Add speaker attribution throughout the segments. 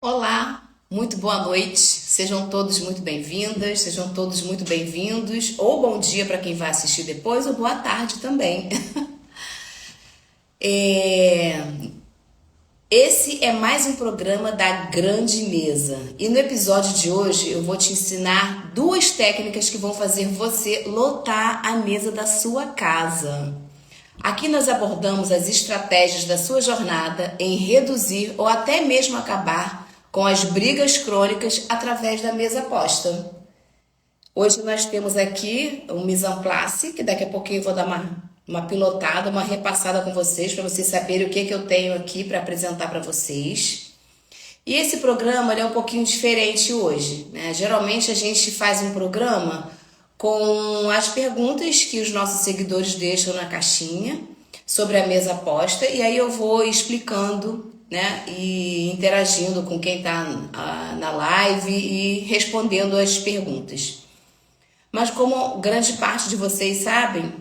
Speaker 1: Olá, muito boa noite. Sejam todos muito bem-vindas, sejam todos muito bem-vindos. Ou bom dia para quem vai assistir depois, ou boa tarde também. É, Esse é mais um programa da Grande Mesa. E no episódio de hoje eu vou te ensinar duas técnicas que vão fazer você lotar a mesa da sua casa. Aqui nós abordamos as estratégias da sua jornada em reduzir ou até mesmo acabar com as brigas crônicas através da mesa posta. Hoje nós temos aqui um mise en place, que daqui a pouquinho eu vou dar uma pilotada, uma repassada com vocês, para vocês saberem o que eu tenho aqui para apresentar para vocês. E esse programa ele é um pouquinho diferente hoje, né? Geralmente a gente faz um programa com as perguntas que os nossos seguidores deixam na caixinha sobre a mesa posta, e aí eu vou explicando, né, e interagindo com quem está na live e respondendo as perguntas. Mas como grande parte de vocês sabem,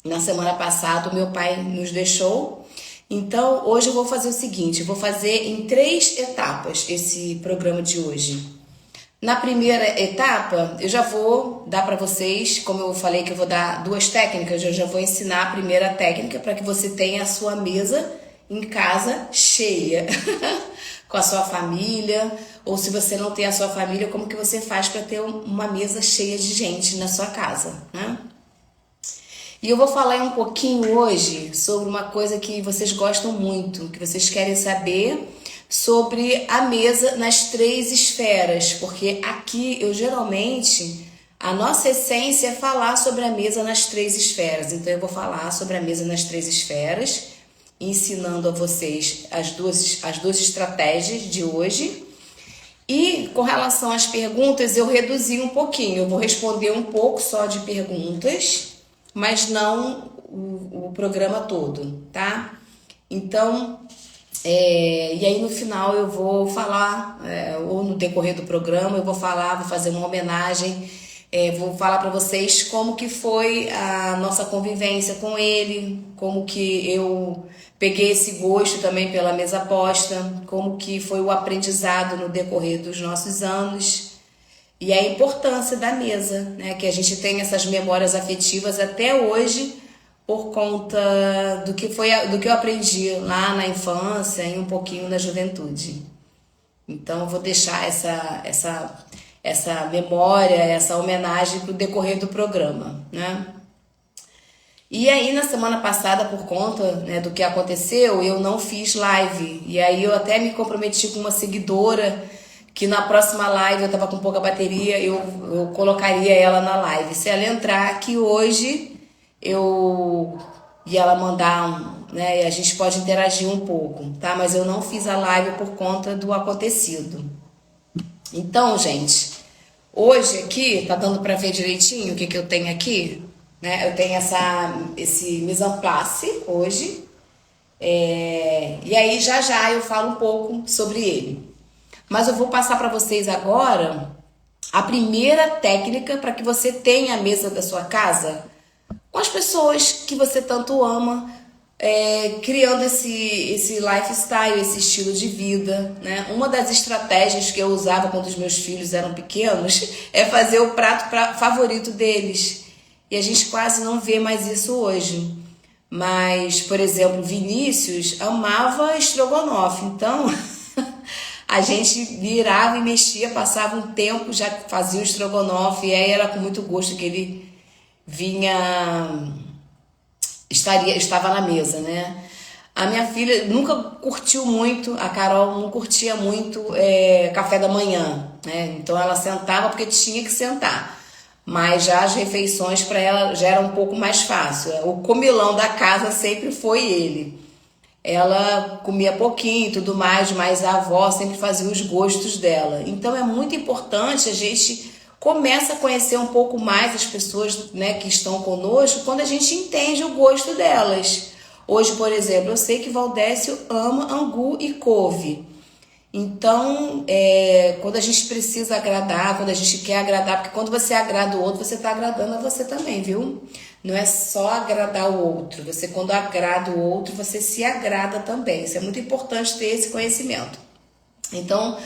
Speaker 1: na semana passada o meu pai nos deixou, então hoje eu vou fazer o seguinte, eu vou fazer em 3 etapas esse programa de hoje. Na primeira etapa, eu já vou dar para vocês, como eu falei que eu vou dar 2 técnicas, eu já vou ensinar a primeira técnica para que você tenha a sua mesa em casa cheia, com a sua família, ou se você não tem a sua família, como que você faz para ter uma mesa cheia de gente na sua casa, né? E eu vou falar um pouquinho hoje sobre uma coisa que vocês gostam muito, que vocês querem saber sobre a mesa nas 3 esferas, porque aqui eu geralmente, a nossa essência é falar sobre a mesa nas 3 esferas, então eu vou falar sobre a mesa nas 3 esferas, ensinando a vocês as duas estratégias de hoje. E com relação às perguntas, eu reduzi um pouquinho, eu vou responder um pouco só de perguntas, mas não o programa todo, tá? Então, e aí no final eu vou falar, ou no decorrer do programa, eu vou fazer uma homenagem, vou falar para vocês como que foi a nossa convivência com ele, como que eu peguei esse gosto também pela mesa posta, como que foi o aprendizado no decorrer dos nossos anos e a importância da mesa, né? Que a gente tem essas memórias afetivas até hoje por conta do que eu aprendi lá na infância e um pouquinho na juventude. Então eu vou deixar essa memória, essa homenagem para o decorrer do programa, né? E aí na semana passada, por conta, né, do que aconteceu, eu não fiz live. E aí eu até me comprometi com uma seguidora que na próxima live, eu tava com pouca bateria, eu colocaria ela na live. Se ela entrar aqui hoje, e ela mandar, né, e a gente pode interagir um pouco, tá? Mas eu não fiz a live por conta do acontecido. Então, gente, hoje aqui, tá dando pra ver direitinho o que eu tenho aqui? Né? Eu tenho esse mise en place hoje, e aí já eu falo um pouco sobre ele. Mas eu vou passar para vocês agora a primeira técnica para que você tenha a mesa da sua casa com as pessoas que você tanto ama, criando esse lifestyle, esse estilo de vida, né? Uma das estratégias que eu usava quando os meus filhos eram pequenos é fazer o prato favorito deles. E a gente quase não vê mais isso hoje. Mas, por exemplo, Vinícius amava estrogonofe. Então, a gente virava e mexia, passava um tempo, já fazia o estrogonofe. E aí era com muito gosto que ele estava na mesa, né? A minha filha nunca curtiu muito, a Carol não curtia muito café da manhã, né? Então ela sentava porque tinha que sentar. Mas já as refeições para ela já era um pouco mais fácil. O comilão da casa sempre foi ele. Ela comia pouquinho e tudo mais, mas a avó sempre fazia os gostos dela. Então é muito importante a gente começa a conhecer um pouco mais as pessoas, né, que estão conosco quando a gente entende o gosto delas. Hoje, por exemplo, eu sei que Valdécio ama angu e couve. Então, quando a gente precisa agradar, quando a gente quer agradar, porque quando você agrada o outro, você está agradando a você também, viu? Não é só agradar o outro. Você, quando agrada o outro, você se agrada também. Isso é muito importante ter esse conhecimento. Então,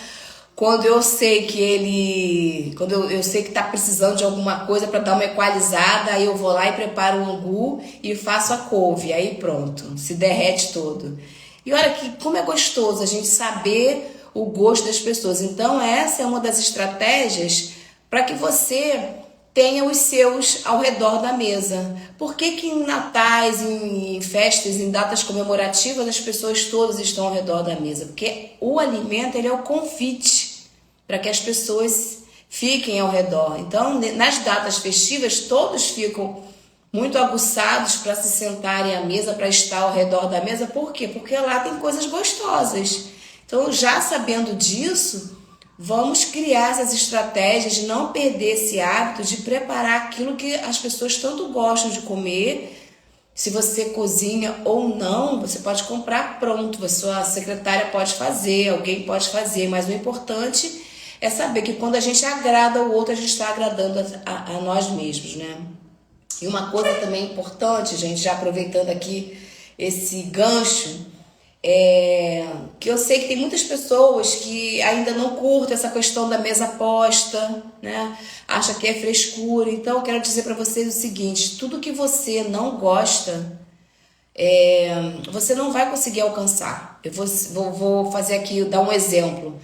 Speaker 1: quando eu sei que eu sei que tá precisando de alguma coisa para dar uma equalizada, aí eu vou lá e preparo o angu e faço a couve, aí pronto, se derrete todo. E olha que como é gostoso a gente saber o gosto das pessoas. Então, essa é uma das estratégias para que você tenha os seus ao redor da mesa. Por que que em natais, em festas, em datas comemorativas, as pessoas todas estão ao redor da mesa? Porque o alimento, ele é o convite para que as pessoas fiquem ao redor. Então, nas datas festivas, todos ficam muito aguçados para se sentarem à mesa, para estar ao redor da mesa. Por quê? Porque lá tem coisas gostosas. Então, já sabendo disso, vamos criar essas estratégias de não perder esse hábito de preparar aquilo que as pessoas tanto gostam de comer. Se você cozinha ou não, você pode comprar pronto, a sua secretária pode fazer, alguém pode fazer, mas o importante é saber que quando a gente agrada o outro, a gente está agradando a nós mesmos, né? E uma coisa também importante, gente, já aproveitando aqui esse gancho, que eu sei que tem muitas pessoas que ainda não curtem essa questão da mesa posta, né? Acha que é frescura. Então, eu quero dizer para vocês o seguinte: tudo que você não gosta, você não vai conseguir alcançar. Eu vou fazer aqui, dar um exemplo.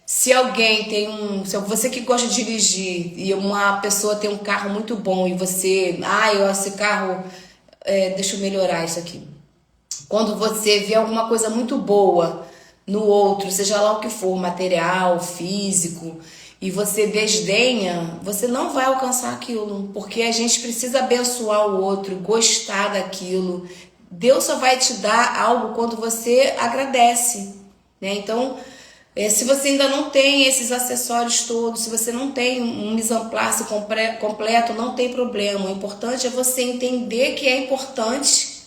Speaker 1: Se alguém se você que gosta de dirigir e uma pessoa tem um carro muito bom e você, esse carro, deixa eu melhorar isso aqui. Quando você vê alguma coisa muito boa no outro, seja lá o que for, material, físico, e você desdenha, você não vai alcançar aquilo, porque a gente precisa abençoar o outro, gostar daquilo. Deus só vai te dar algo quando você agradece, né? Então, se você ainda não tem esses acessórios todos, se você não tem um mise en place completo, não tem problema. O importante é você entender que é importante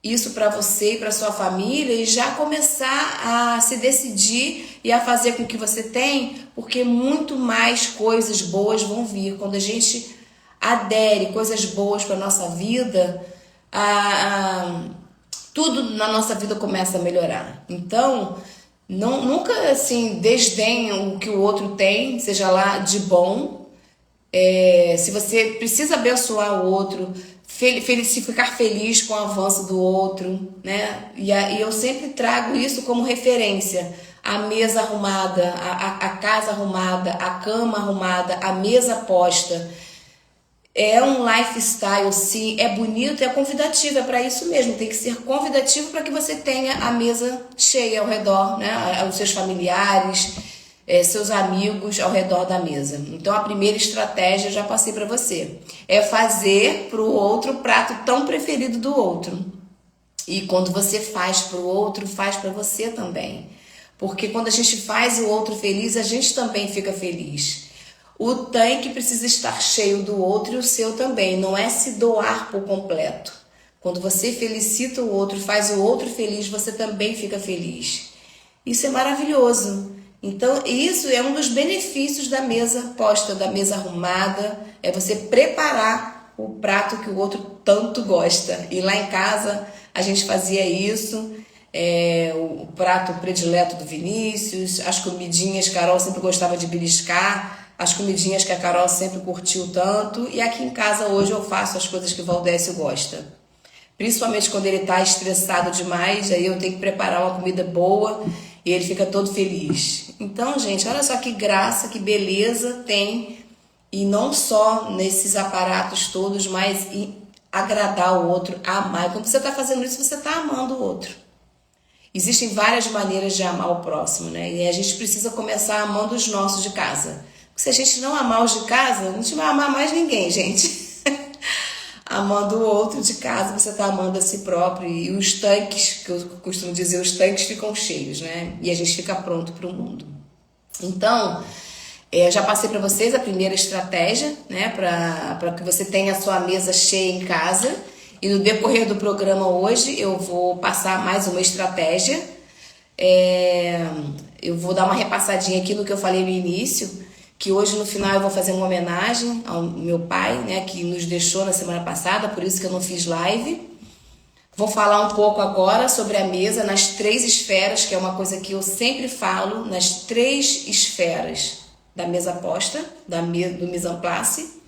Speaker 1: isso para você e para sua família e já começar a se decidir e a fazer com que você tem, porque muito mais coisas boas vão vir. Quando a gente adere coisas boas para nossa vida, tudo na nossa vida começa a melhorar. Então, nunca assim desdenhe o que o outro tem, seja lá de bom. Se você precisa abençoar o outro, ficar feliz com o avanço do outro, né? E eu sempre trago isso como referência. A mesa arrumada, a casa arrumada, a cama arrumada, a mesa posta. É um lifestyle, sim, é bonito, é convidativo, é para isso mesmo, tem que ser convidativo para que você tenha a mesa cheia ao redor, né? Os seus familiares, seus amigos ao redor da mesa. Então a primeira estratégia eu já passei para você, é fazer para o outro o prato tão preferido do outro. E quando você faz para o outro, faz para você também. Porque quando a gente faz o outro feliz, a gente também fica feliz. O tanque precisa estar cheio do outro e o seu também, não é se doar por completo. Quando você felicita o outro, faz o outro feliz, você também fica feliz. Isso é maravilhoso. Então, isso é um dos benefícios da mesa posta, da mesa arrumada, é você preparar o prato que o outro tanto gosta. E lá em casa a gente fazia isso, o prato predileto do Vinícius, as comidinhas, Carol sempre gostava de beliscar, as comidinhas que a Carol sempre curtiu tanto, e aqui em casa hoje eu faço as coisas que o Valdécio gosta. Principalmente quando ele está estressado demais, aí eu tenho que preparar uma comida boa e ele fica todo feliz. Então, gente, olha só que graça, que beleza tem, e não só nesses aparatos todos, mas em agradar o outro, amar. Quando você está fazendo isso, você está amando o outro. Existem várias maneiras de amar o próximo, né? E a gente precisa começar amando os nossos de casa. Se a gente não amar os de casa, a gente não vai amar mais ninguém, gente. Amando o outro de casa, você está amando a si próprio. E os tanques, que eu costumo dizer, os tanques ficam cheios, né? E a gente fica pronto para o mundo. Então, já passei para vocês a primeira estratégia, né? Para que você tenha a sua mesa cheia em casa. E no decorrer do programa hoje, eu vou passar mais uma estratégia. Eu vou dar uma repassadinha aqui no que eu falei no início, que hoje no final eu vou fazer uma homenagem ao meu pai, né, que nos deixou na semana passada, por isso que eu não fiz live. Vou falar um pouco agora sobre a mesa nas 3 esferas, que é uma coisa que eu sempre falo, nas 3 esferas da mesa posta, do mise en place.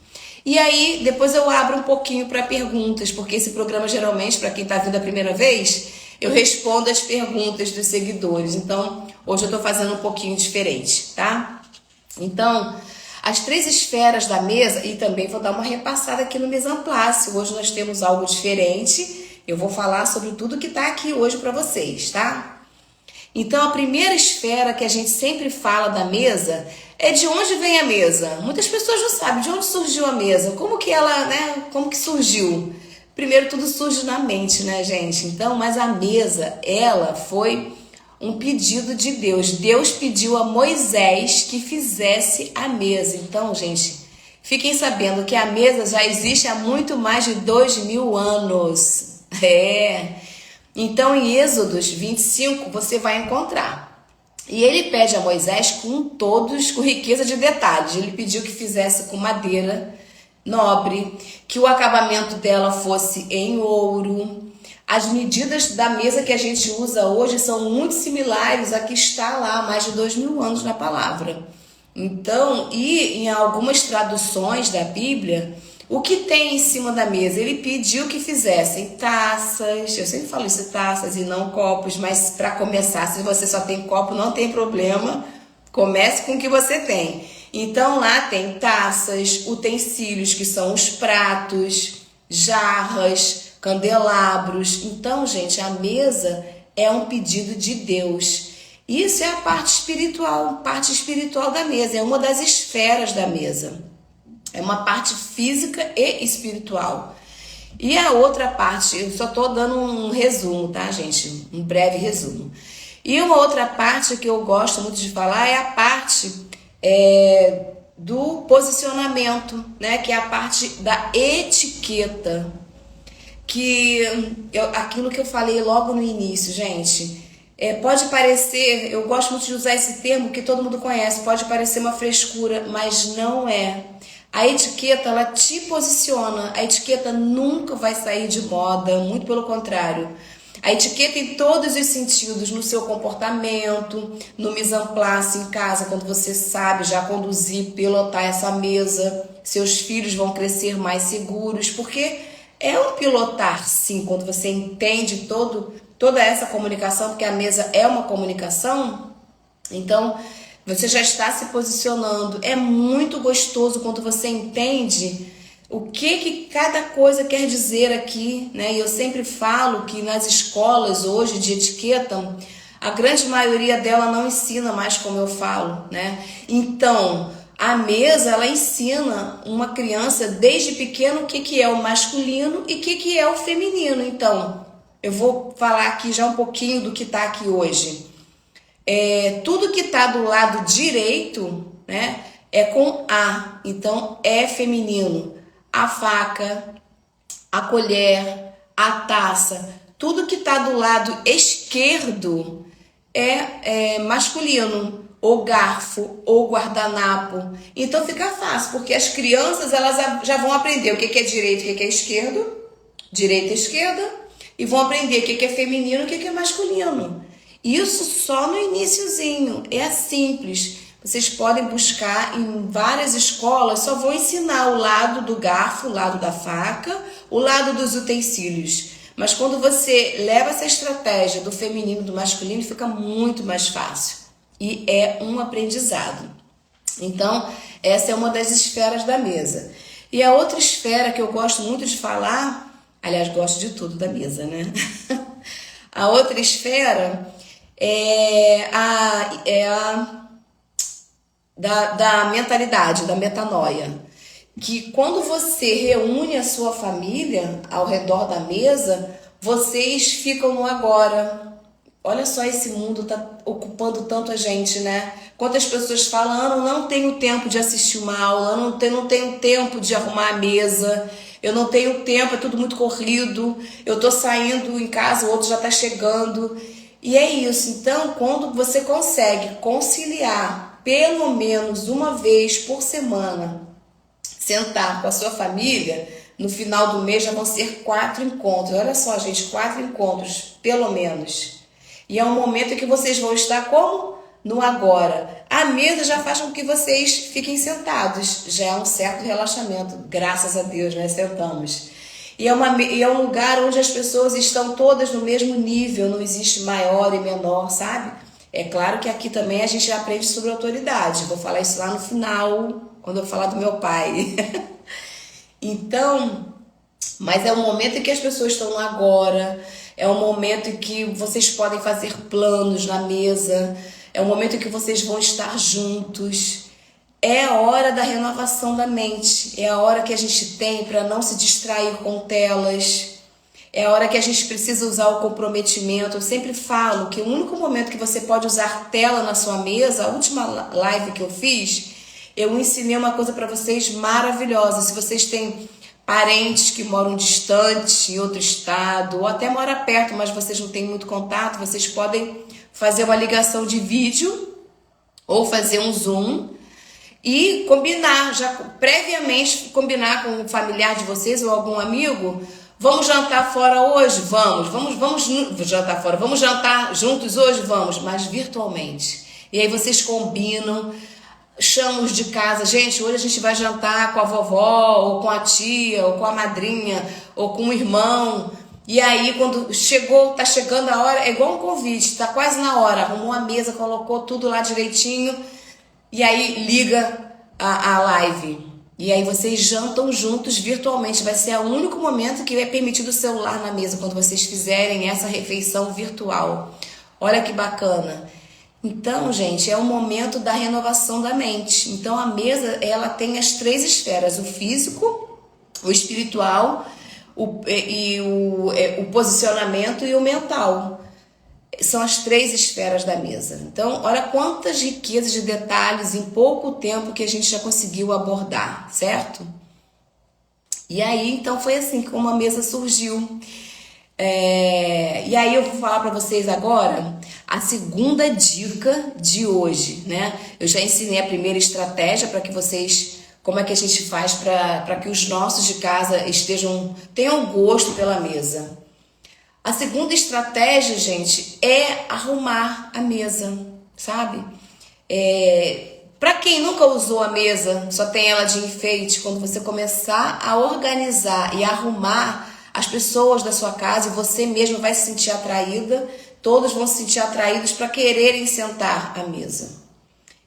Speaker 1: E aí, depois eu abro um pouquinho para perguntas, porque esse programa geralmente, para quem está vindo a primeira vez, eu respondo as perguntas dos seguidores. Então, hoje eu estou fazendo um pouquinho diferente, tá? Então, as 3 esferas da mesa, e também vou dar uma repassada aqui no mise en place. Hoje nós temos algo diferente. Eu vou falar sobre tudo que está aqui hoje para vocês, tá? Então, a primeira esfera que a gente sempre fala da mesa é de onde vem a mesa. Muitas pessoas não sabem de onde surgiu a mesa, como que ela, né? Como que surgiu? Primeiro, tudo surge na mente, né, gente? Então, mas a mesa, ela foi um pedido de Deus. Deus pediu a Moisés que fizesse a mesa. Então, gente, fiquem sabendo que a mesa já existe há muito mais de 2000 anos. Então em Êxodos 25 você vai encontrar. E ele pede a Moisés com riqueza de detalhes. Ele pediu que fizesse com madeira nobre, que o acabamento dela fosse em ouro. As medidas da mesa que a gente usa hoje são muito similares a que está lá há mais de 2000 anos na palavra. Então, e em algumas traduções da Bíblia, o que tem em cima da mesa? Ele pediu que fizessem taças, eu sempre falo isso, taças e não copos, mas para começar, se você só tem copo, não tem problema, comece com o que você tem. Então lá tem taças, utensílios que são os pratos, jarras, candelabros. Então, gente, a mesa é um pedido de Deus. Isso é a parte espiritual da mesa, é uma das esferas da mesa. É uma parte física e espiritual. E a outra parte, eu só tô dando um resumo, tá, gente? Um breve resumo. E uma outra parte que eu gosto muito de falar é a parte do posicionamento, né? Que é a parte da etiqueta. Aquilo que eu falei logo no início, gente. Pode parecer, eu gosto muito de usar esse termo que todo mundo conhece, pode parecer uma frescura, mas não é. A etiqueta, ela te posiciona. A etiqueta nunca vai sair de moda, muito pelo contrário. A etiqueta em todos os sentidos, no seu comportamento, no mise en place em casa, quando você sabe já conduzir, pilotar essa mesa, seus filhos vão crescer mais seguros, porque é um pilotar, sim, quando você entende toda essa comunicação, porque a mesa é uma comunicação, então você já está se posicionando. É muito gostoso quando você entende o que cada coisa quer dizer aqui, né? E eu sempre falo que nas escolas hoje de etiqueta, a grande maioria dela não ensina mais como eu falo, né? Então, a mesa, ela ensina uma criança desde pequeno o que é o masculino e o que é o feminino. Então, eu vou falar aqui já um pouquinho do que está aqui hoje. Tudo que está do lado direito, né, é com A, então é feminino. A faca, a colher, a taça, tudo que está do lado esquerdo é masculino, ou garfo, ou guardanapo. Então fica fácil, porque as crianças elas já vão aprender o que é direito, o que é esquerdo, direita e esquerda, e vão aprender o que é feminino e o que é masculino. Isso só no iniciozinho, é simples. Vocês podem buscar em várias escolas, só vou ensinar o lado do garfo, o lado da faca, o lado dos utensílios. Mas quando você leva essa estratégia do feminino e do masculino, fica muito mais fácil. E é um aprendizado. Então, essa é uma das esferas da mesa. E a outra esfera que eu gosto muito de falar, aliás, gosto de tudo da mesa, né? A outra esfera da mentalidade, da metanoia. Que quando você reúne a sua família ao redor da mesa, vocês ficam no agora. Olha só, esse mundo tá ocupando tanto a gente, né? Quantas pessoas falam, não tenho tempo de assistir uma aula, não tenho tempo de arrumar a mesa, eu não tenho tempo, é tudo muito corrido, eu tô saindo em casa, o outro já tá chegando. E é isso. Então, quando você consegue conciliar pelo menos uma vez por semana, sentar com a sua família, No final do mês já vão ser 4 encontros. Olha só, gente, 4 encontros, pelo menos. E é um momento em que vocês vão estar como? No agora. A mesa já faz com que vocês fiquem sentados. Já é um certo relaxamento, graças a Deus, né? Sentamos. E é um lugar onde as pessoas estão todas no mesmo nível, não existe maior e menor, sabe? É claro que aqui também a gente aprende sobre autoridade. Vou falar isso lá no final, quando eu falar do meu pai. Então, mas é um momento em que as pessoas estão no agora, é um momento em que vocês podem fazer planos na mesa, é um momento em que vocês vão estar juntos. É a hora da renovação da mente, é a hora que a gente tem para não se distrair com telas, é a hora que a gente precisa usar o comprometimento. Eu sempre falo que o único momento que você pode usar tela na sua mesa, a última live que eu fiz, eu ensinei uma coisa para vocês maravilhosa. Se vocês têm parentes que moram distante, em outro estado, ou até moram perto, mas vocês não têm muito contato, vocês podem fazer uma ligação de vídeo ou fazer um Zoom e combinar, já previamente combinar com um familiar de vocês ou algum amigo. Vamos jantar fora hoje? Vamos jantar fora. Vamos jantar juntos hoje? Vamos, mas virtualmente. E aí vocês combinam, chamam os de casa. Gente, hoje a gente vai jantar com a vovó, ou com a tia, ou com a madrinha, ou com o irmão. E aí quando tá chegando a hora, é igual um convite, tá quase na hora, arrumou a mesa, colocou tudo lá direitinho, e aí liga a live. E aí vocês jantam juntos virtualmente. Vai ser o único momento que é permitido o celular na mesa, quando vocês fizerem essa refeição virtual. Olha que bacana. Então, gente, é o momento da renovação da mente. Então, a mesa, ela tem as 3 esferas: o físico, o espiritual, o posicionamento e o mental. São as 3 esferas da mesa. Então, olha quantas riquezas de detalhes em pouco tempo que a gente já conseguiu abordar, certo? E aí, então, foi assim como a mesa surgiu. E aí eu vou falar para vocês agora a segunda dica de hoje, né? Eu já ensinei a primeira estratégia para que vocês, como é que a gente faz para que os nossos de casa tenham gosto pela mesa. A segunda estratégia, gente, é arrumar a mesa, sabe? Para quem nunca usou a mesa, só tem ela de enfeite, quando você começar a organizar e arrumar, as pessoas da sua casa e você mesmo vai se sentir atraída, todos vão se sentir atraídos para quererem sentar à mesa.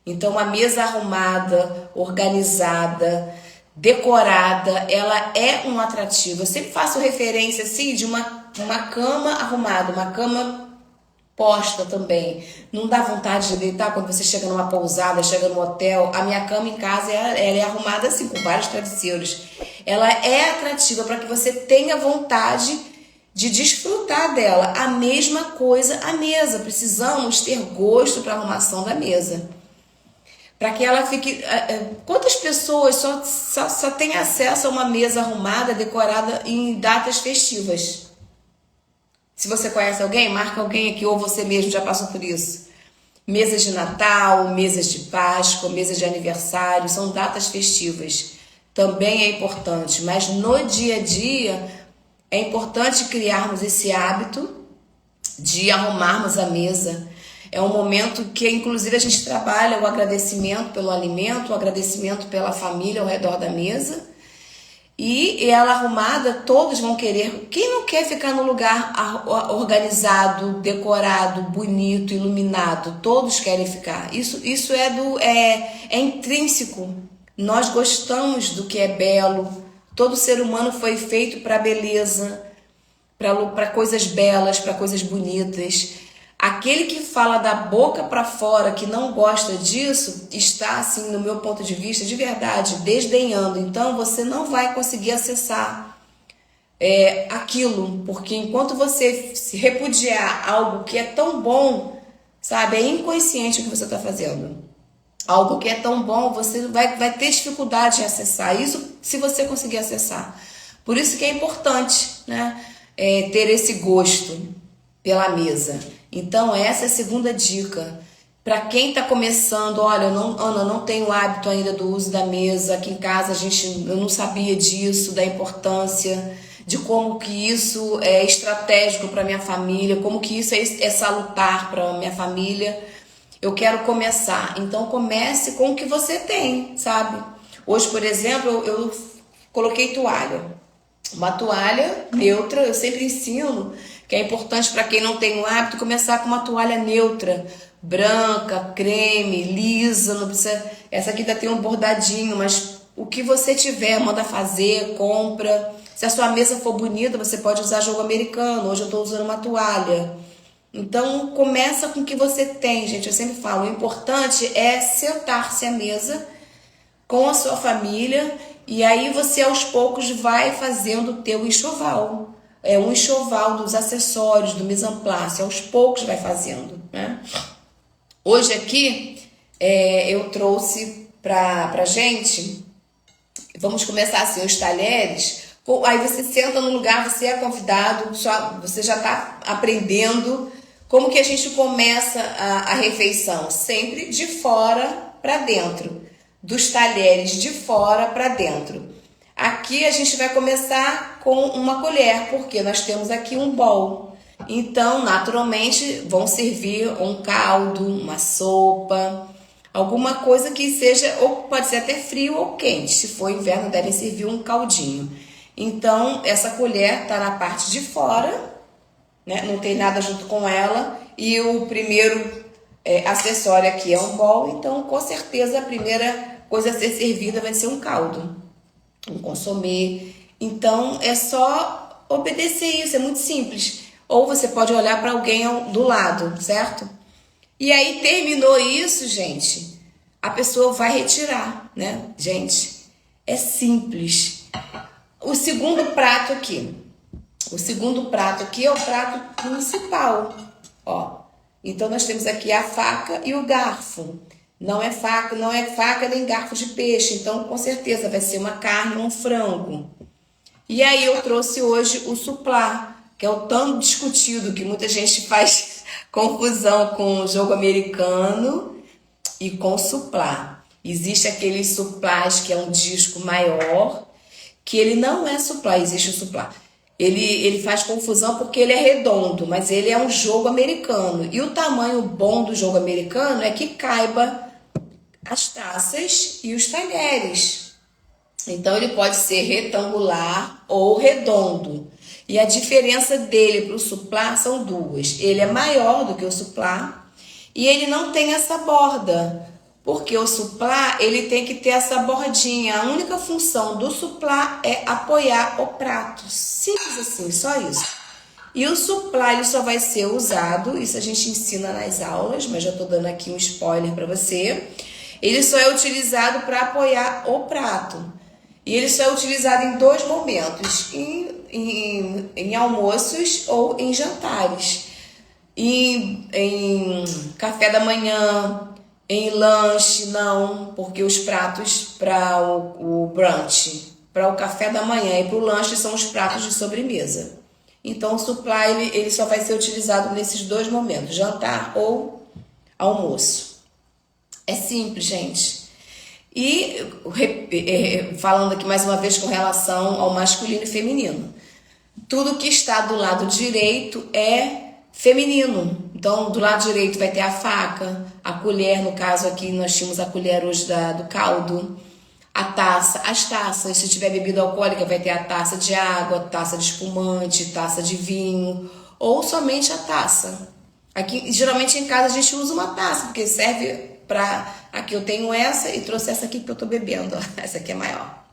Speaker 1: Então, a mesa arrumada, organizada, decorada, ela é um atrativo. Eu sempre faço referência assim de uma cama arrumada, uma cama posta também. Não dá vontade de deitar quando você chega numa pousada, chega no hotel. A minha cama em casa, ela é arrumada assim, com vários travesseiros. Ela é atrativa para que você tenha vontade de desfrutar dela. A mesma coisa a mesa. Precisamos ter gosto para a arrumação da mesa. Para que ela fique... Quantas pessoas só têm acesso a uma mesa arrumada, decorada em datas festivas? Se você conhece alguém, marca alguém aqui, ou você mesmo já passou por isso. Mesas de Natal, mesas de Páscoa, mesas de aniversário, são datas festivas. Também é importante, mas no dia a dia é importante criarmos esse hábito de arrumarmos a mesa. É um momento que, inclusive, a gente trabalha o agradecimento pelo alimento, o agradecimento pela família ao redor da mesa. E ela arrumada, todos vão querer. Quem não quer ficar no lugar organizado, decorado, bonito, iluminado? Todos querem ficar. Isso é intrínseco. Nós gostamos do que é belo. Todo ser humano foi feito para beleza, para coisas belas, para coisas bonitas. Aquele que fala da boca para fora, que não gosta disso, está, assim, no meu ponto de vista, de verdade, desdenhando. Então, você não vai conseguir acessar aquilo, porque enquanto você se repudiar algo que é tão bom, sabe, é inconsciente o que você está fazendo. Algo que é tão bom, você vai ter dificuldade em acessar. Isso se você conseguir acessar. Por isso que é importante, né, ter esse gosto pela mesa. Então, essa é a segunda dica. Para quem está começando, olha, Ana, eu não tenho hábito ainda do uso da mesa. Aqui em casa eu não sabia disso, da importância, de como que isso é estratégico para minha família, como que isso é salutar para minha família. Eu quero começar. Então comece com o que você tem, sabe? Hoje, por exemplo, eu coloquei toalha. Uma toalha neutra, eu sempre ensino que é importante para quem não tem o hábito começar com uma toalha neutra, branca, creme, lisa, não precisa. Essa aqui tem um bordadinho, mas o que você tiver, manda fazer, compra. Se a sua mesa for bonita, você pode usar jogo americano. Hoje eu estou usando uma toalha. Então começa com o que você tem, gente. Eu sempre falo, o importante é sentar-se à mesa com a sua família e aí você aos poucos vai fazendo o teu enxoval. É um enxoval dos acessórios, do mise en place, aos poucos vai fazendo, né? Hoje aqui eu trouxe pra gente, vamos começar assim, os talheres. Aí você senta no lugar, você é convidado, você já está aprendendo como que a gente começa a refeição, sempre de fora para dentro, dos talheres de fora para dentro. Aqui a gente vai começar com uma colher, porque nós temos aqui um bowl. Então, naturalmente, vão servir um caldo, uma sopa, alguma coisa que seja, ou pode ser até frio ou quente. Se for inverno, devem servir um caldinho. Então, essa colher está na parte de fora, né? Não tem nada junto com ela. E o primeiro acessório aqui é um bowl. Então, com certeza, a primeira coisa a ser servida vai ser um caldo, um consomê. Então é só obedecer isso, é muito simples. Ou você pode olhar para alguém do lado, certo? E aí terminou isso, gente, a pessoa vai retirar, né? Gente, é simples. O segundo prato aqui é o prato principal, ó. Então nós temos aqui a faca e o garfo. Não é faca nem garfo de peixe, então com certeza vai ser uma carne ou um frango. E aí eu trouxe hoje o suplá, que é o tão discutido, que muita gente faz confusão com o jogo americano e com o suplá. Existe aquele suplás que é um disco maior, que ele não é suplá, existe o suplá. Ele faz confusão porque ele é redondo, mas ele é um jogo americano. E o tamanho bom do jogo americano é que caiba as taças e os talheres. Então ele pode ser retangular ou redondo. E a diferença dele para o suplá são duas. Ele é maior do que o suplá e ele não tem essa borda, porque o suplá ele tem que ter essa bordinha. A única função do suplá é apoiar o prato. Simples assim, só isso. E o suplá ele só vai ser usado, isso a gente ensina nas aulas, mas já estou dando aqui um spoiler para você. Ele só é utilizado para apoiar o prato. E ele só é utilizado em dois momentos, em almoços ou em jantares. Em café da manhã, em lanche, não, porque os pratos para o brunch, para o café da manhã e para o lanche são os pratos de sobremesa. Então o suplá ele só vai ser utilizado nesses dois momentos, jantar ou almoço. É simples, gente. E falando aqui mais uma vez com relação ao masculino e feminino. Tudo que está do lado direito é feminino. Então, do lado direito vai ter a faca, a colher, no caso aqui nós tínhamos a colher hoje do caldo, a taça, as taças, se tiver bebida alcoólica vai ter a taça de água, taça de espumante, taça de vinho, ou somente a taça. Aqui, geralmente em casa a gente usa uma taça, porque serve para... Aqui eu tenho essa e trouxe essa aqui que eu tô bebendo, ó. Essa aqui é maior.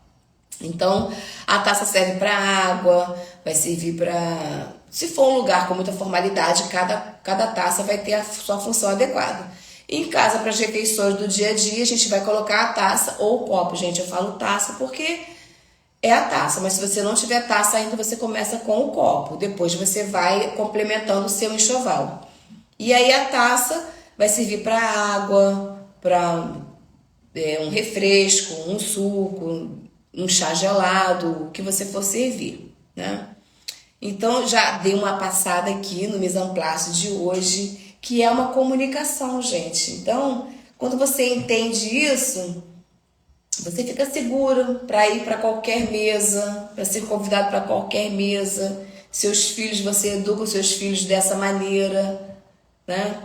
Speaker 1: Então, a taça serve para água, vai servir para... Se for um lugar com muita formalidade, cada taça vai ter a sua função adequada. Em casa, para as refeições do dia a dia, a gente vai colocar a taça ou o copo. Gente, eu falo taça porque é a taça, mas se você não tiver taça ainda, você começa com o copo. Depois você vai complementando o seu enxoval. E aí a taça vai servir para água, para um refresco, um suco, um chá gelado, o que você for servir, né? Então, já dei uma passada aqui no mise en place de hoje, que é uma comunicação, gente. Então, quando você entende isso, você fica seguro para ir para qualquer mesa, para ser convidado para qualquer mesa. Seus filhos, você educa os seus filhos dessa maneira, né?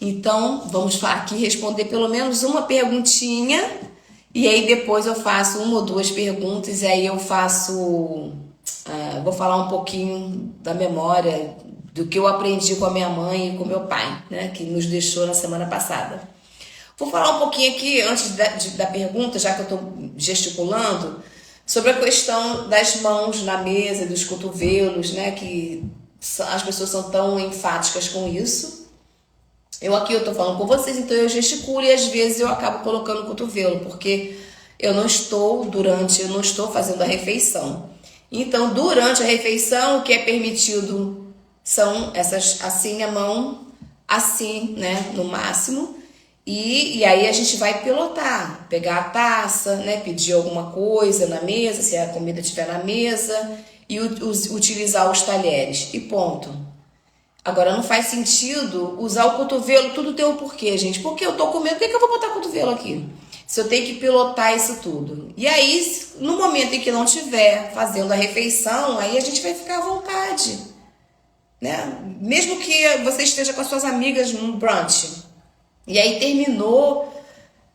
Speaker 1: Então, vamos aqui responder pelo menos uma perguntinha e aí depois eu faço uma ou duas perguntas e aí eu faço, vou falar um pouquinho da memória, do que eu aprendi com a minha mãe e com meu pai, né, que nos deixou na semana passada. Vou falar um pouquinho aqui, antes da pergunta, já que eu estou gesticulando, sobre a questão das mãos na mesa, dos cotovelos, né, que as pessoas são tão enfáticas com isso. Eu estou falando com vocês, então eu gesticulo e às vezes eu acabo colocando o cotovelo, porque eu não estou fazendo a refeição. Então, durante a refeição, o que é permitido são essas, assim, a mão, assim, né, no máximo. E aí a gente vai pilotar, pegar a taça, né, pedir alguma coisa na mesa, se a comida estiver na mesa, e utilizar os talheres, e ponto. Agora, não faz sentido usar o cotovelo, tudo tem um porquê, gente. Porque eu tô comendo, por que eu vou botar cotovelo aqui? Se eu tenho que pilotar isso tudo. E aí, no momento em que não estiver fazendo a refeição, aí a gente vai ficar à vontade, né? Mesmo que você esteja com as suas amigas num brunch, e aí terminou,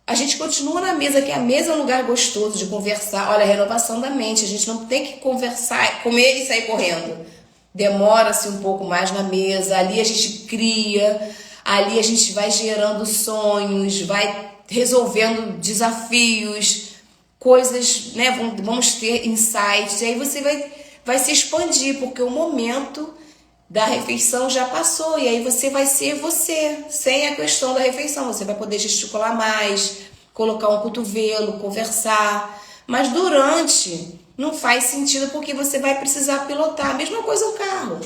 Speaker 1: a gente continua na mesa, que a mesa é um lugar gostoso de conversar. Olha, a renovação da mente, a gente não tem que conversar, comer e sair correndo. Demora-se um pouco mais na mesa, ali a gente cria, ali a gente vai gerando sonhos, vai resolvendo desafios, coisas, né? Vamos ter insights, e aí você vai se expandir, porque o momento da refeição já passou, e aí você vai ser você, sem a questão da refeição, você vai poder gesticular mais, colocar um cotovelo, conversar, mas durante... não faz sentido porque você vai precisar pilotar. A mesma coisa no carro.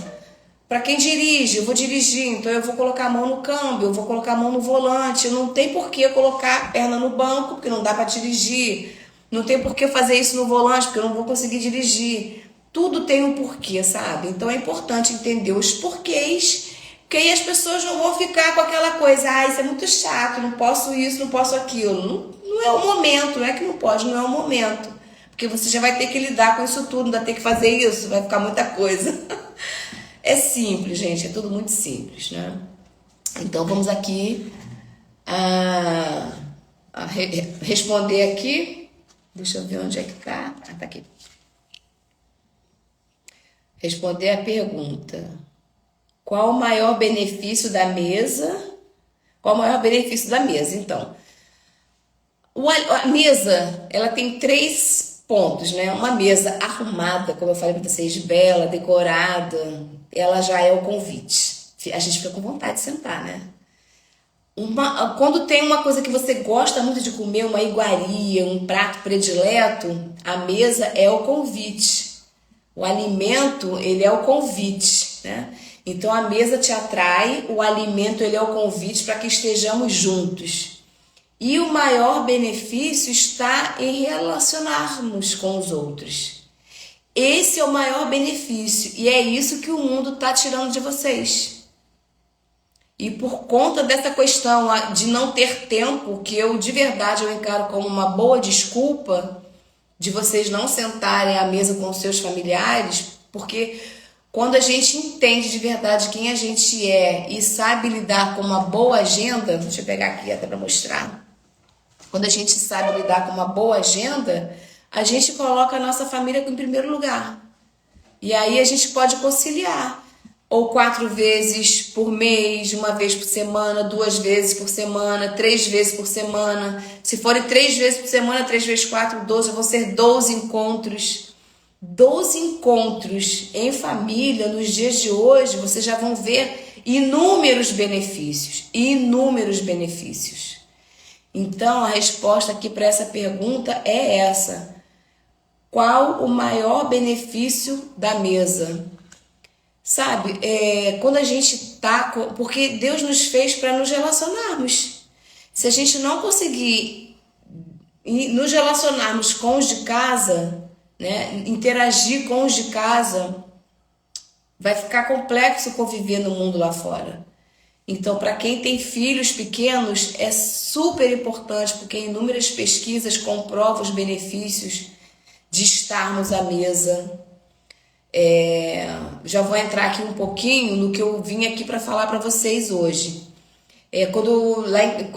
Speaker 1: Para quem dirige, eu vou dirigir, então eu vou colocar a mão no câmbio, eu vou colocar a mão no volante. Não tem por que colocar a perna no banco, porque não dá para dirigir. Não tem por que fazer isso no volante, porque eu não vou conseguir dirigir. Tudo tem um porquê, sabe? Então é importante entender os porquês, porque aí as pessoas não vão ficar com aquela coisa, isso é muito chato, não posso isso, não posso aquilo. Não é o momento, não é que não pode, não é o momento. Porque você já vai ter que lidar com isso tudo, ainda ter que fazer isso, vai ficar muita coisa. É simples, gente, é tudo muito simples, né? Então vamos aqui responder aqui. Deixa eu ver onde é que tá. Tá aqui. Responder a pergunta. Qual o maior benefício da mesa? Qual o maior benefício da mesa? Então, a mesa, ela tem 3 pontos, né? Uma mesa arrumada, como eu falei para vocês, bela, decorada, ela já é o convite. A gente fica com vontade de sentar, né? Quando tem uma coisa que você gosta muito de comer, uma iguaria, um prato predileto, a mesa é o convite. O alimento, ele é o convite, né? Então a mesa te atrai, o alimento, ele é o convite para que estejamos juntos. E o maior benefício está em relacionarmos com os outros. Esse é o maior benefício e é isso que o mundo está tirando de vocês. E por conta dessa questão de não ter tempo, que eu de verdade eu encaro como uma boa desculpa de vocês não sentarem à mesa com os seus familiares, porque quando a gente entende de verdade quem a gente é e sabe lidar com uma boa agenda, deixa eu pegar aqui até para mostrar. Quando a gente sabe lidar com uma boa agenda, a gente coloca a nossa família em primeiro lugar. E aí a gente pode conciliar. Ou 4 vezes por mês, 1 vez por semana, 2 vezes por semana, 3 vezes por semana. Se forem 3 vezes por semana, 3 vezes 4, 12, vão ser 12 encontros. 12 encontros em família nos dias de hoje, vocês já vão ver inúmeros benefícios. Inúmeros benefícios. Então, a resposta aqui para essa pergunta é essa. Qual o maior benefício da mesa? Sabe, quando a gente tá... Porque Deus nos fez para nos relacionarmos. Se a gente não conseguir nos relacionarmos com os de casa, né, interagir com os de casa, vai ficar complexo conviver no mundo lá fora. Então, para quem tem filhos pequenos, é super importante, porque inúmeras pesquisas comprovam os benefícios de estarmos à mesa. Já vou entrar aqui um pouquinho no que eu vim aqui para falar para vocês hoje. Quando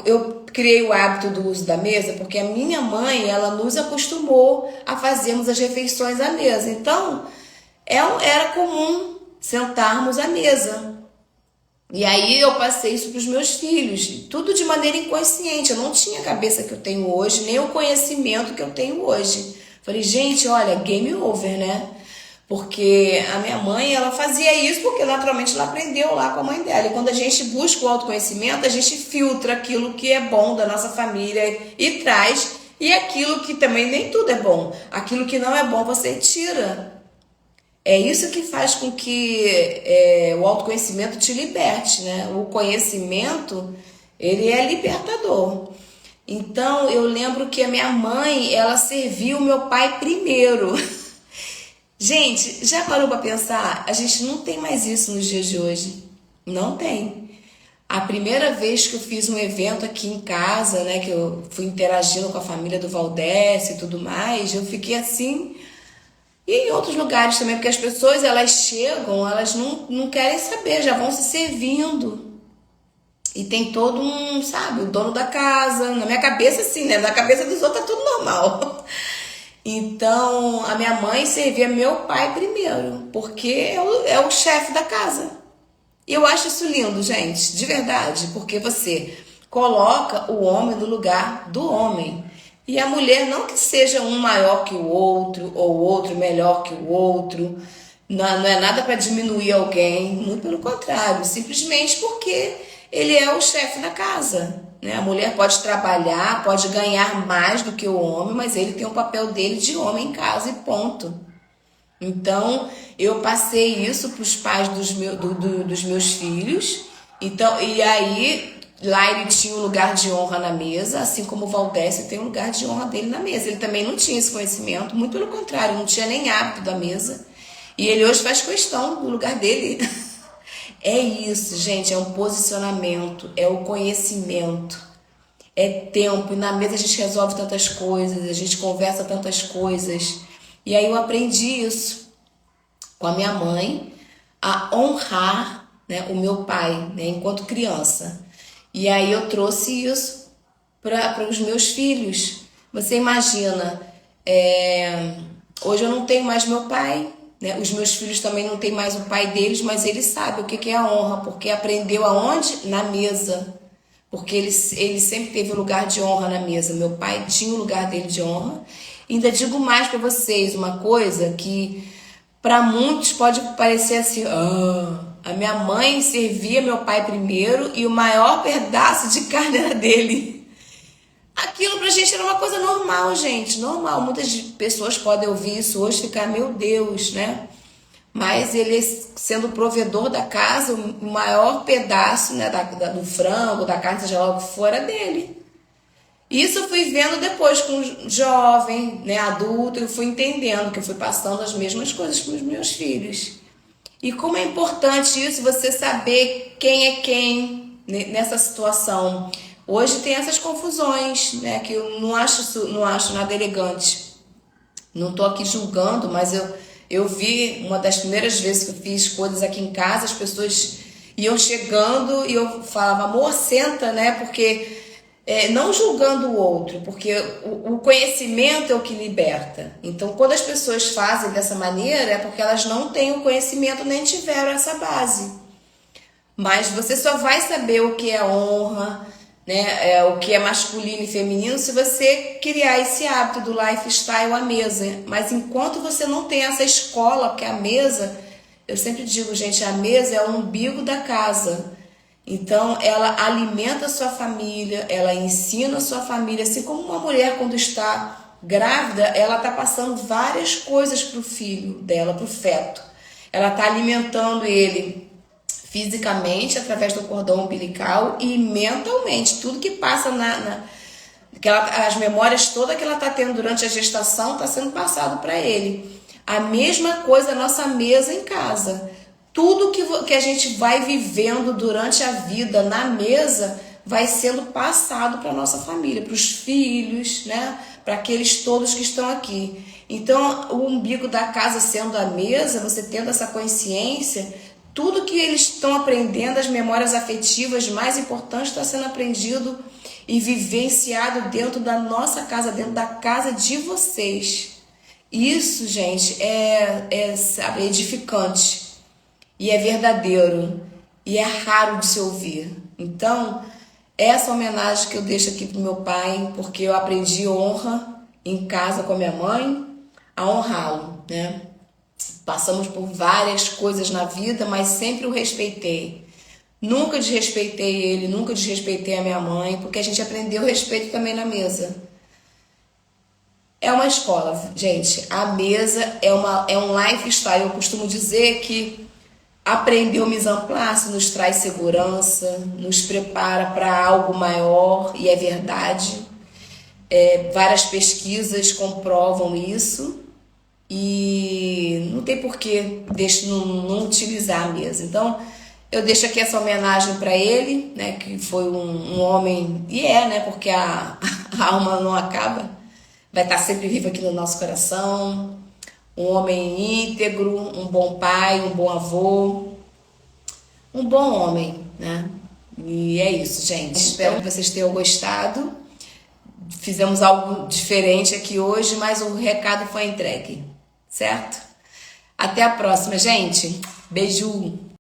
Speaker 1: eu criei o hábito do uso da mesa, porque a minha mãe, ela nos acostumou a fazermos as refeições à mesa. Então, era comum sentarmos à mesa. E aí eu passei isso para os meus filhos, tudo de maneira inconsciente. Eu não tinha a cabeça que eu tenho hoje, nem o conhecimento que eu tenho hoje. Falei, gente, olha, game over, né? Porque a minha mãe, ela fazia isso porque naturalmente ela aprendeu lá com a mãe dela. E quando a gente busca o autoconhecimento, a gente filtra aquilo que é bom da nossa família e traz. E aquilo que também nem tudo é bom. Aquilo que não é bom, você tira. É isso que faz com que o autoconhecimento te liberte, né? O conhecimento, ele é libertador. Então, eu lembro que a minha mãe, ela serviu o meu pai primeiro. Gente, já parou para pensar? A gente não tem mais isso nos dias de hoje. Não tem. A primeira vez que eu fiz um evento aqui em casa, né? Que eu fui interagindo com a família do Valdécio e tudo mais, eu fiquei assim... E em outros lugares também, porque as pessoas, elas chegam, elas não querem saber, já vão se servindo. E tem todo um, sabe, o dono da casa. Na minha cabeça, sim, né? Na cabeça dos outros é tudo normal. Então, a minha mãe servia meu pai primeiro, porque é o chefe da casa. E eu acho isso lindo, gente, de verdade, porque você coloca o homem no lugar do homem. E a mulher, não que seja um maior que o outro, ou o outro melhor que o outro, não é nada para diminuir alguém, muito pelo contrário, simplesmente porque ele é o chefe da casa, né? A mulher pode trabalhar, pode ganhar mais do que o homem, mas ele tem o papel dele de homem em casa e ponto. Então, eu passei isso para os pais dos meus filhos. Então, e aí... Lá ele tinha um lugar de honra na mesa, assim como o Valdécio tem um lugar de honra dele na mesa. Ele também não tinha esse conhecimento, muito pelo contrário, não tinha nem hábito da mesa. E ele hoje faz questão do lugar dele. É isso, gente, é um posicionamento, é o conhecimento, é tempo. E na mesa a gente resolve tantas coisas, a gente conversa tantas coisas. E aí eu aprendi isso com a minha mãe, a honrar, né, o meu pai, né, enquanto criança. E aí eu trouxe isso para os meus filhos. Você imagina, hoje eu não tenho mais meu pai, né? Os meus filhos também não têm mais o pai deles, mas eles sabem o que é a honra, porque aprendeu aonde? Na mesa. Porque ele sempre teve o lugar de honra na mesa. Meu pai tinha o lugar dele de honra. E ainda digo mais para vocês, uma coisa que para muitos pode parecer assim... A minha mãe servia meu pai primeiro e o maior pedaço de carne era dele. Aquilo pra gente era uma coisa normal, gente, normal. Muitas pessoas podem ouvir isso hoje e ficar, meu Deus, né? Mas ele, sendo o provedor da casa, o maior pedaço, né, do frango, da carne, seja lá o que for, era dele. Isso eu fui vendo depois com jovem, né, adulto, eu fui entendendo que eu fui passando as mesmas coisas para os meus filhos. E como é importante isso, você saber quem é quem nessa situação. Hoje tem essas confusões, né, que eu não acho nada elegante. Não estou aqui julgando, mas eu vi uma das primeiras vezes que eu fiz coisas aqui em casa, as pessoas iam chegando e eu falava, amor, senta, né, porque... não julgando o outro, porque o conhecimento é o que liberta. Então, quando as pessoas fazem dessa maneira, é porque elas não têm o conhecimento nem tiveram essa base. Mas você só vai saber o que é honra, né, o que é masculino e feminino, se você criar esse hábito do lifestyle à mesa. Mas enquanto você não tem essa escola, porque a mesa, eu sempre digo, gente, a mesa é o umbigo da casa. Então, ela alimenta a sua família, ela ensina a sua família, assim como uma mulher quando está grávida, ela está passando várias coisas para o filho dela, para o feto. Ela está alimentando ele fisicamente, através do cordão umbilical e mentalmente. Tudo que passa as memórias todas que ela está tendo durante a gestação está sendo passado para ele. A mesma coisa a nossa mesa em casa. tudo que a gente vai vivendo durante a vida na mesa vai sendo passado para nossa família, para os filhos, né? Para aqueles todos que estão aqui. Então, o umbigo da casa sendo a mesa, você tendo essa consciência, tudo que eles estão aprendendo, as memórias afetivas mais importantes, está sendo aprendido e vivenciado dentro da nossa casa, dentro da casa de vocês. Isso, gente, sabe, edificante e é verdadeiro e é raro de se ouvir. Então, essa homenagem que eu deixo aqui pro meu pai, porque eu aprendi honra em casa com a minha mãe, a honrá-lo, né? Passamos por várias coisas na vida, mas sempre o respeitei. Nunca desrespeitei ele, nunca desrespeitei a minha mãe, porque a gente aprendeu respeito também na mesa. É uma escola, gente. A mesa é um lifestyle. Eu costumo dizer que aprender o mise en place nos traz segurança, nos prepara para algo maior, e é verdade. Várias pesquisas comprovam isso. E não tem porquê não utilizar a mesa. Então, eu deixo aqui essa homenagem para ele, né, que foi um homem, e né, porque a alma não acaba, vai estar sempre vivo aqui no nosso coração, um homem íntegro, um bom pai, um bom avô, um bom homem, né? E é isso, gente. Espero que vocês tenham gostado. Fizemos algo diferente aqui hoje, mas o recado foi entregue, certo? Até a próxima, gente. Beijo!